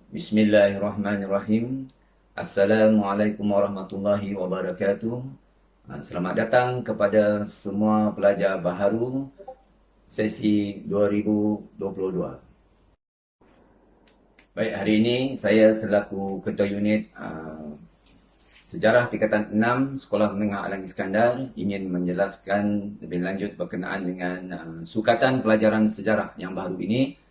Bismillahirrahmanirrahim. Assalamualaikum warahmatullahi wabarakatuh. Selamat datang kepada semua pelajar baharu sesi 2022. Baik, hari ini saya selaku Ketua Unit Sejarah Tingkatan 6 Sekolah Menengah Alang Iskandar ingin menjelaskan lebih lanjut berkenaan dengan sukatan pelajaran sejarah yang baru ini.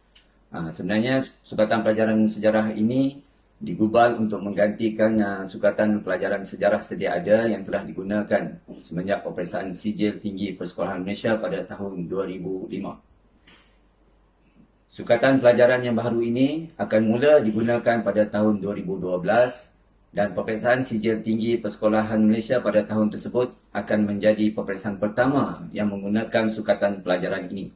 Sebenarnya sukatan pelajaran sejarah ini digubal untuk menggantikan sukatan pelajaran sejarah sedia ada yang telah digunakan semenjak peperiksaan sijil tinggi persekolahan Malaysia pada tahun 2005. Sukatan pelajaran yang baru ini akan mula digunakan pada tahun 2012 dan peperiksaan sijil tinggi persekolahan Malaysia pada tahun tersebut akan menjadi peperiksaan pertama yang menggunakan sukatan pelajaran ini.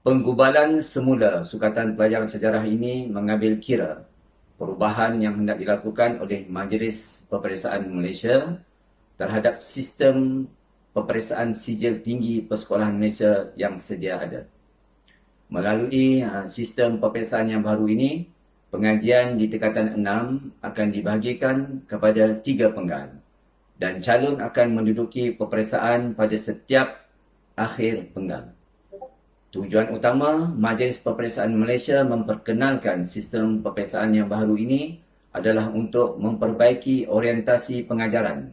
Penggubalan semula sukatan pelajaran sejarah ini mengambil kira perubahan yang hendak dilakukan oleh Majlis Peperiksaan Malaysia terhadap sistem peperiksaan sijil tinggi persekolahan Malaysia yang sedia ada. Melalui sistem peperiksaan yang baru ini, pengajian di tingkatan 6 akan dibahagikan kepada 3 penggal dan calon akan menduduki peperiksaan pada setiap akhir penggal. Tujuan utama Majlis Peperiksaan Malaysia memperkenalkan sistem peperiksaan yang baru ini adalah untuk memperbaiki orientasi pengajaran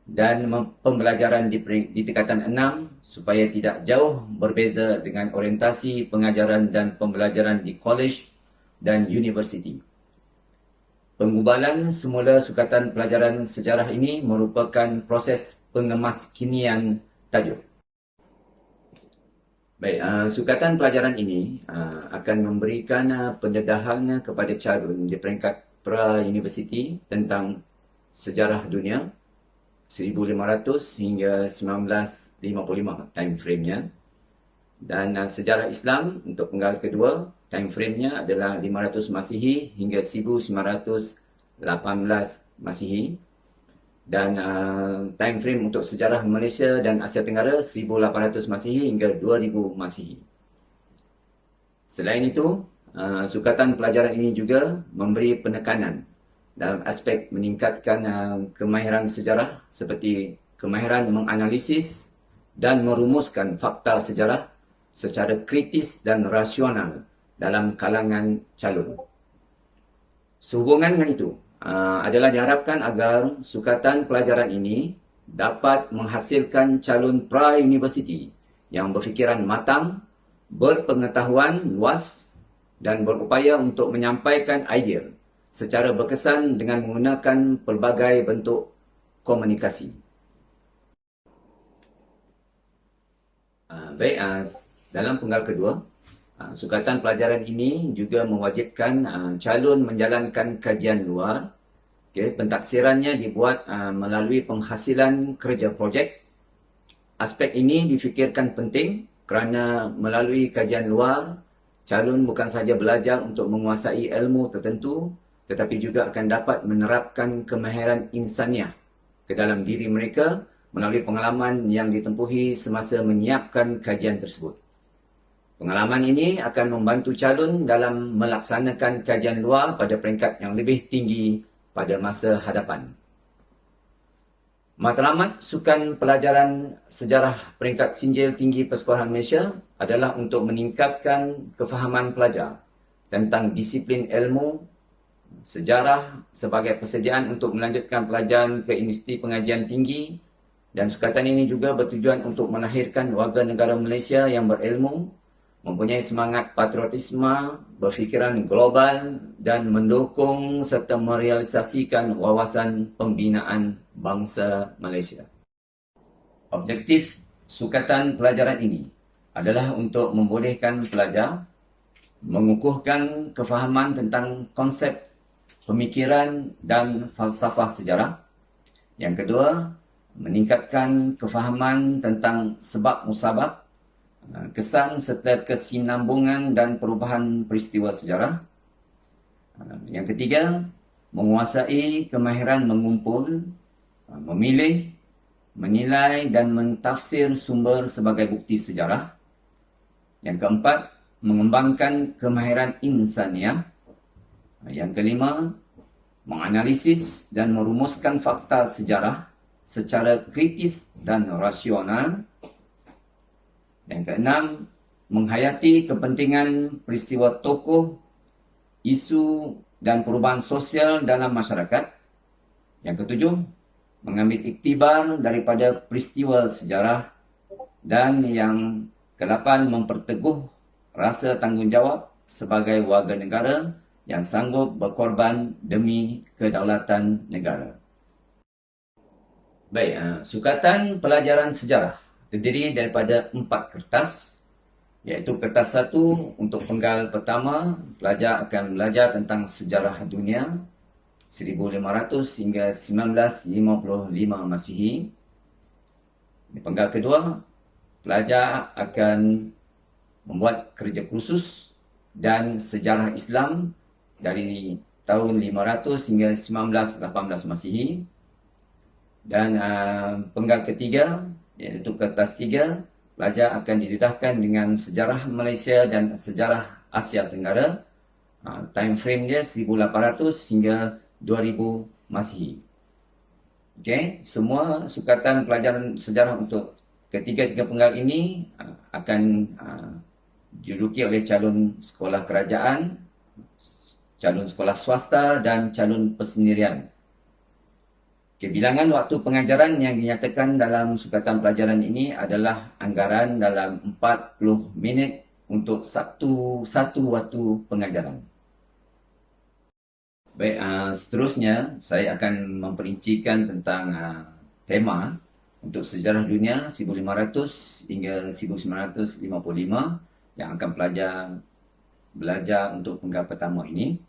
dan pembelajaran di tingkatan 6 supaya tidak jauh berbeza dengan orientasi pengajaran dan pembelajaran di kolej dan universiti. Penggubalan semula sukatan pelajaran sejarah ini merupakan proses pengemaskinian tajuk. Baik, sukatan pelajaran ini akan memberikan pendedahan kepada calon di peringkat pra-universiti tentang sejarah dunia 1500 hingga 1955 time frame-nya, dan sejarah Islam untuk penggal kedua time frame-nya adalah 500 Masihi hingga 1918 Masihi, dan time frame untuk sejarah Malaysia dan Asia Tenggara 1800 Masihi hingga 2000 Masihi. Selain itu, sukatan pelajaran ini juga memberi penekanan dalam aspek meningkatkan kemahiran sejarah seperti kemahiran menganalisis dan merumuskan fakta sejarah secara kritis dan rasional dalam kalangan calon. Sehubungan dengan itu, adalah diharapkan agar sukatan pelajaran ini dapat menghasilkan calon pra-universiti yang berfikiran matang, berpengetahuan luas dan berupaya untuk menyampaikan idea secara berkesan dengan menggunakan pelbagai bentuk komunikasi. Baik, dalam penggal kedua, sukatan pelajaran ini juga mewajibkan calon menjalankan kajian luar. Pentaksirannya dibuat melalui penghasilan kerja projek. Aspek ini difikirkan penting kerana melalui kajian luar, calon bukan sahaja belajar untuk menguasai ilmu tertentu, tetapi juga akan dapat menerapkan kemahiran insaniah ke dalam diri mereka melalui pengalaman yang ditempuhi semasa menyiapkan kajian tersebut. Pengalaman ini akan membantu calon dalam melaksanakan kajian luar pada peringkat yang lebih tinggi pada masa hadapan. Matlamat sukan pelajaran sejarah peringkat sinjil tinggi persekolahan Malaysia adalah untuk meningkatkan kefahaman pelajar tentang disiplin ilmu, sejarah sebagai persediaan untuk melanjutkan pelajaran ke Universiti Pengajian Tinggi, dan sukatan ini juga bertujuan untuk melahirkan warga negara Malaysia yang berilmu, mempunyai semangat patriotisme, berfikiran global dan mendukung serta merealisasikan wawasan pembinaan bangsa Malaysia. Objektif sukatan pelajaran ini adalah untuk membolehkan pelajar mengukuhkan kefahaman tentang konsep pemikiran dan falsafah sejarah. Yang kedua, meningkatkan kefahaman tentang sebab musabab, kesan serta kesinambungan dan perubahan peristiwa sejarah. Yang ketiga, menguasai kemahiran mengumpul, memilih, menilai dan mentafsir sumber sebagai bukti sejarah. Yang keempat, mengembangkan kemahiran insaniah, Yang kelima, menganalisis dan merumuskan fakta sejarah secara kritis dan rasional. Yang keenam, menghayati kepentingan peristiwa tokoh, isu dan perubahan sosial dalam masyarakat. Yang ketujuh, mengambil iktibar daripada peristiwa sejarah. Dan yang ke-8, memperteguh rasa tanggungjawab sebagai warga negara yang sanggup berkorban demi kedaulatan negara. Baik, sukatan pelajaran sejarah terdiri daripada 4 kertas, iaitu kertas 1 untuk penggal pertama, pelajar akan belajar tentang sejarah dunia 1500 hingga 1955 Masihi. Di penggal kedua, pelajar akan membuat kerja kursus dan sejarah Islam dari tahun 500 hingga 1918 Masihi. Dan penggal ketiga, iaitu kertas 3, pelajar akan didedahkan dengan sejarah Malaysia dan sejarah Asia Tenggara. Time frame dia 1800 hingga 2000 Masihi. Okey, semua sukatan pelajaran sejarah untuk ketiga-tiga penggal ini akan diduduki oleh calon sekolah kerajaan, calon sekolah swasta dan calon persendirian. Bilangan waktu pengajaran yang dinyatakan dalam sukatan pelajaran ini adalah anggaran dalam 40 minit untuk satu waktu pengajaran. Baik, seterusnya saya akan memperincikan tentang tema untuk sejarah dunia 1500 hingga 1955 yang akan belajar untuk penggal pertama ini.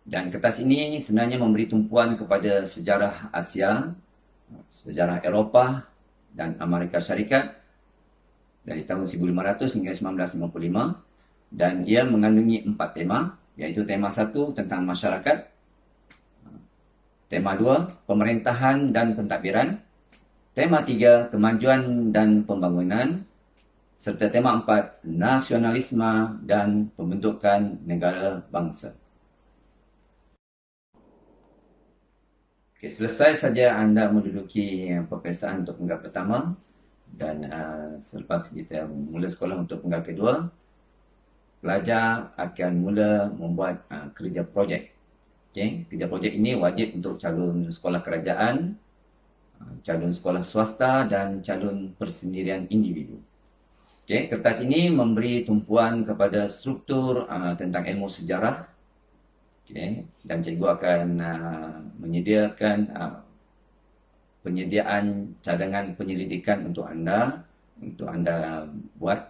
Dan kertas ini sebenarnya memberi tumpuan kepada sejarah Asia, sejarah Eropah dan Amerika Syarikat dari tahun 1500 hingga 1955. Dan ia mengandungi 4 tema, iaitu tema 1 tentang masyarakat, tema 2 pemerintahan dan pentadbiran, tema 3 kemajuan dan pembangunan, serta tema 4 nasionalisme dan pembentukan negara bangsa. Okey, selesai saja anda menduduki peperiksaan untuk penggal pertama dan selepas kita mula sekolah untuk penggal kedua, pelajar akan mula membuat kerja projek. Okey, kerja projek ini wajib untuk calon sekolah kerajaan, calon sekolah swasta dan calon persendirian individu. Okey, kertas ini memberi tumpuan kepada struktur tentang ilmu sejarah. Okay. Dan cikgu akan menyediakan penyediaan cadangan penyelidikan untuk anda buat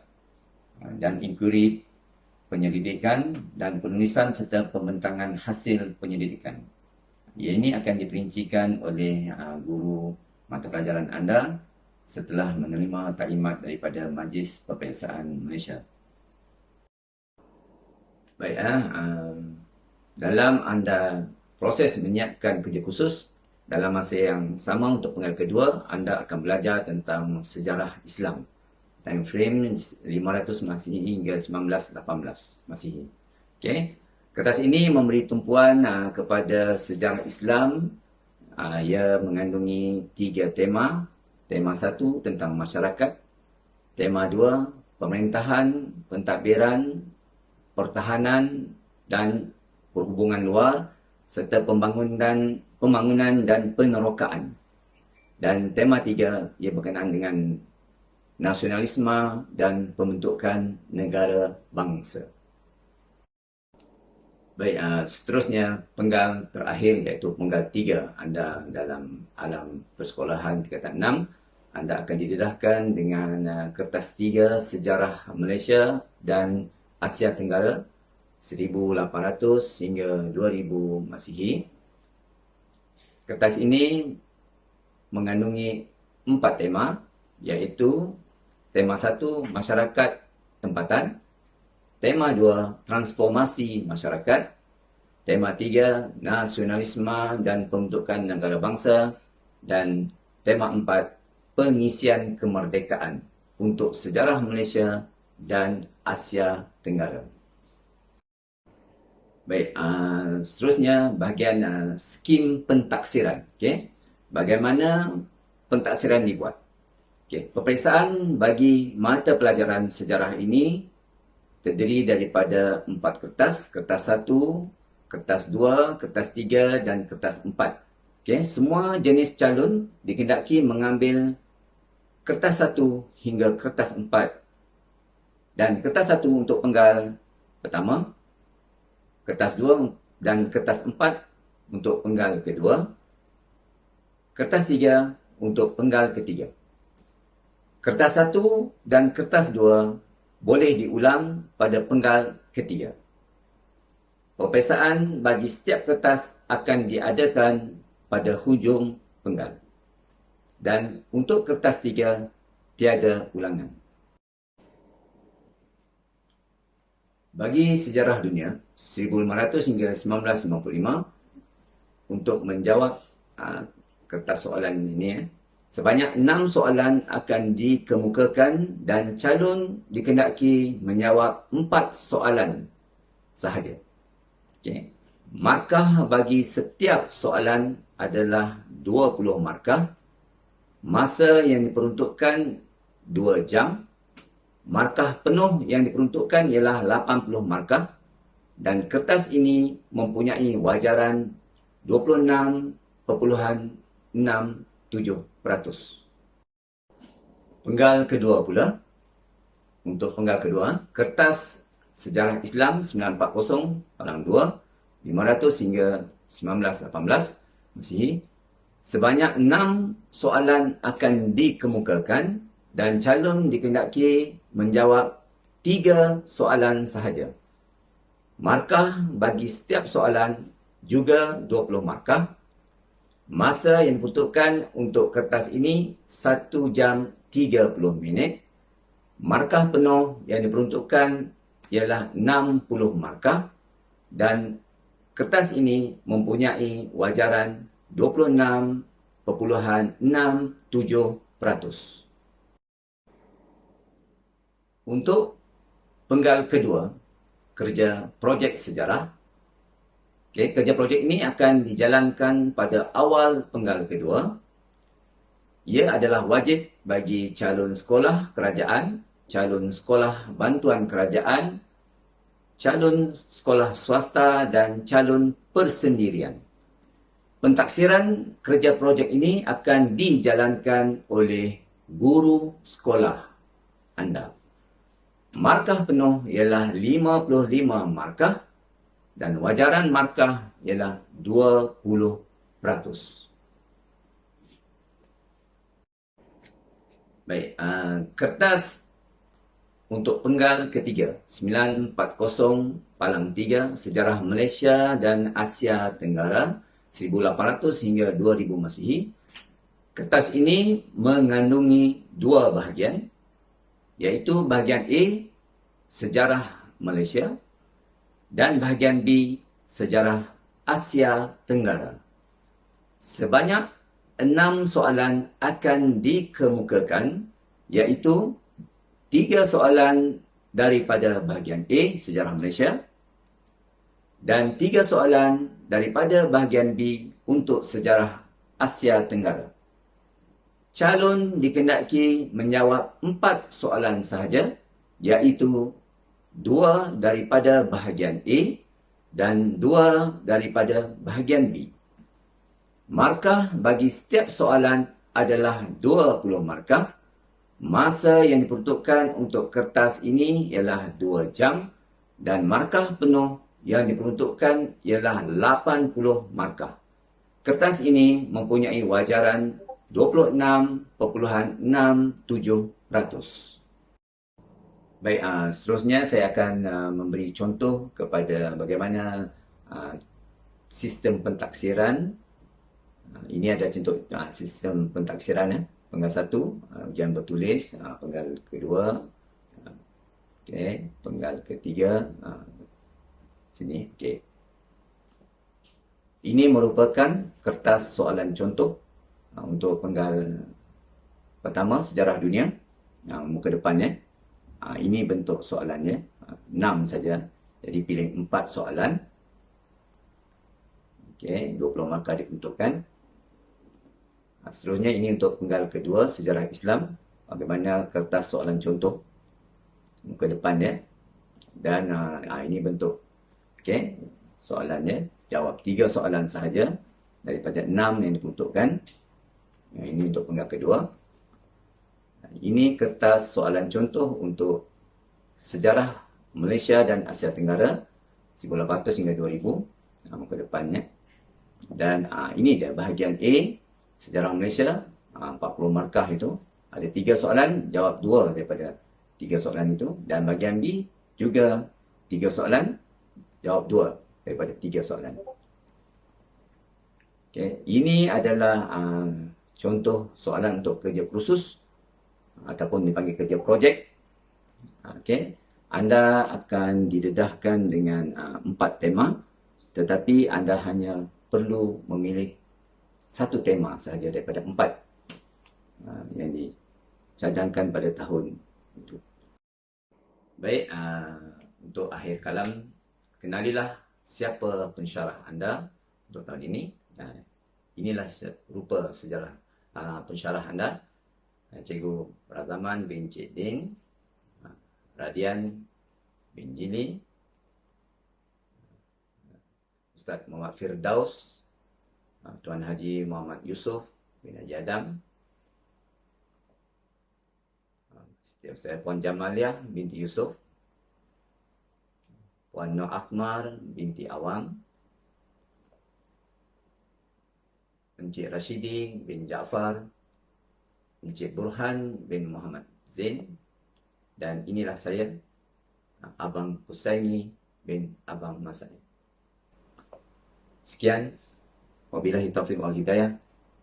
dan inquiry penyelidikan dan penulisan serta pembentangan hasil penyelidikan. Ini akan diperincikan oleh guru mata pelajaran anda setelah menerima taklimat daripada Majlis Peperiksaan Malaysia. Baik, dalam anda proses menyiapkan kerja khusus, dalam masa yang sama untuk penggal kedua, anda akan belajar tentang sejarah Islam. Time frame 500 Masihi hingga 1918 Masihi. Okay. Kertas ini memberi tumpuan kepada sejarah Islam. Ia mengandungi 3 tema. Tema 1 tentang masyarakat. Tema 2 pemerintahan, pentadbiran, pertahanan dan perhubungan luar serta pembangunan dan penerokaan. Dan tema 3 ia berkenaan dengan nasionalisme dan pembentukan negara bangsa. Baik, seterusnya penggal terakhir iaitu penggal 3 anda dalam alam persekolahan tingkatan 6. Anda akan didedahkan dengan kertas 3 sejarah Malaysia dan Asia Tenggara 1800 hingga 2000 Masihi. Kertas ini mengandungi 4 tema, iaitu tema 1 masyarakat tempatan, tema 2 transformasi masyarakat, tema 3 nasionalisme dan pembentukan negara bangsa, dan tema 4 pengisian kemerdekaan untuk sejarah Malaysia dan Asia Tenggara. Baik, seterusnya bahagian skim pentaksiran. Okey. Bagaimana pentaksiran dibuat? Okey, peperiksaan bagi mata pelajaran sejarah ini terdiri daripada 4 kertas, kertas 1, kertas 2, kertas 3 dan kertas 4. Okey, semua jenis calon dikehendaki mengambil kertas 1 hingga kertas 4. Dan kertas 1 untuk penggal pertama, kertas 2 dan kertas 4 untuk penggal kedua, kertas 3 untuk penggal ketiga. Kertas 1 dan kertas 2 boleh diulang pada penggal ketiga. Peperiksaan bagi setiap kertas akan diadakan pada hujung penggal. Dan untuk kertas 3, tiada ulangan. Bagi sejarah dunia 1500 hingga 1955, untuk menjawab kertas soalan ini, sebanyak 6 soalan akan dikemukakan dan calon dikehendaki menjawab 4 soalan sahaja. Okay. Markah bagi setiap soalan adalah 20 markah. Masa yang diperuntukkan 2 jam. Markah penuh yang diperuntukkan ialah 80 markah dan kertas ini mempunyai wajaran 26.67%. Penggal kedua pula. Untuk penggal kedua, kertas Sejarah Islam 940 palang 2, 500 hingga 1918 Masihi. Sebanyak 6 soalan akan dikemukakan dan calon dikehendaki menjawab 3 soalan sahaja. Markah bagi setiap soalan juga 20 markah. Masa yang diperuntukkan untuk kertas ini 1 jam 30 minit. Markah penuh yang diperuntukkan ialah 60 markah dan kertas ini mempunyai wajaran 26.67%. Untuk penggal kedua, kerja projek sejarah. Okay, kerja projek ini akan dijalankan pada awal penggal kedua. Ia adalah wajib bagi calon sekolah kerajaan, calon sekolah bantuan kerajaan, calon sekolah swasta dan calon persendirian. Pentaksiran kerja projek ini akan dijalankan oleh guru sekolah anda. Markah penuh ialah 55 markah dan wajaran markah ialah 20%. Baik, kertas untuk penggal ketiga 940 palang 3 Sejarah Malaysia dan Asia Tenggara 1800 hingga 2000 Masihi. Kertas ini mengandungi 2 bahagian, iaitu bahagian A, Sejarah Malaysia, dan bahagian B, Sejarah Asia Tenggara. Sebanyak 6 soalan akan dikemukakan, iaitu 3 soalan daripada bahagian A, Sejarah Malaysia, dan 3 soalan daripada bahagian B untuk Sejarah Asia Tenggara. Calon dikehendaki menjawab 4 soalan sahaja, iaitu 2 daripada bahagian A dan 2 daripada bahagian B. Markah bagi setiap soalan adalah 20 markah. Masa yang diperuntukkan untuk kertas ini ialah 2 jam dan markah penuh yang diperuntukkan ialah 80 markah. Kertas ini mempunyai wajaran 26.67%. Baik, seterusnya saya akan memberi contoh kepada bagaimana sistem pentaksiran. Ini ada contoh sistem pentaksiran. Penggal 1, ujian bertulis. Penggal kedua, okay. Penggal ketiga, sini. Okay. Ini merupakan kertas soalan contoh untuk penggal pertama, sejarah dunia, muka depannya. Ini bentuk soalannya, 6 saja. Jadi pilih 4 soalan. Okey, 20 markah diperuntukkan. Seterusnya ini untuk penggal kedua, sejarah Islam. Bagaimana kertas soalan contoh muka depan dia. Dan ini bentuk. Okey, soalannya. Jawab 3 soalan sahaja daripada 6 yang diperuntukkan. Ini untuk penggal kedua. Ini kertas soalan contoh untuk sejarah Malaysia dan Asia Tenggara 1800 hingga 2000. Muka depannya. Dan ini dia bahagian A, sejarah Malaysia, 40 markah itu. Ada 3 soalan, jawab 2 daripada 3 soalan itu. Dan bahagian B juga 3 soalan, jawab 2 daripada 3 soalan. Okay. Ini adalah contoh soalan untuk kerja kursus ataupun dipanggil kerja projek. Okay. Anda akan didedahkan dengan 4 tema, tetapi anda hanya perlu memilih 1 tema sahaja daripada 4 yang dicadangkan pada tahun itu. Baik, untuk akhir kalam, kenalilah siapa pensyarah anda untuk tahun ini. Inilah rupa sejarah pensyarah anda. Cikgu Razaman bin Cik Din, Radian bin Jili, Ustaz Muhammad Firdaus, Tuan Haji Muhammad Yusof bin Haji Adam, saya Puan Jamaliah binti Yusof, Puan Nur Akhmar binti Awang, Encik Rashidi bin Jaafar, Encik Burhan bin Muhammad Zain, dan inilah saya, Abang Husaini bin Abang Masai. Sekian, wabillahi taufiq wal hidayah.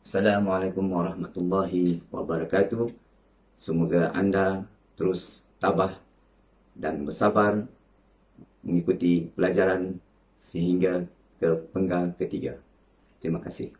Assalamualaikum warahmatullahi wabarakatuh. Semoga anda terus tabah dan bersabar mengikuti pelajaran sehingga ke penggal ketiga. Terima kasih.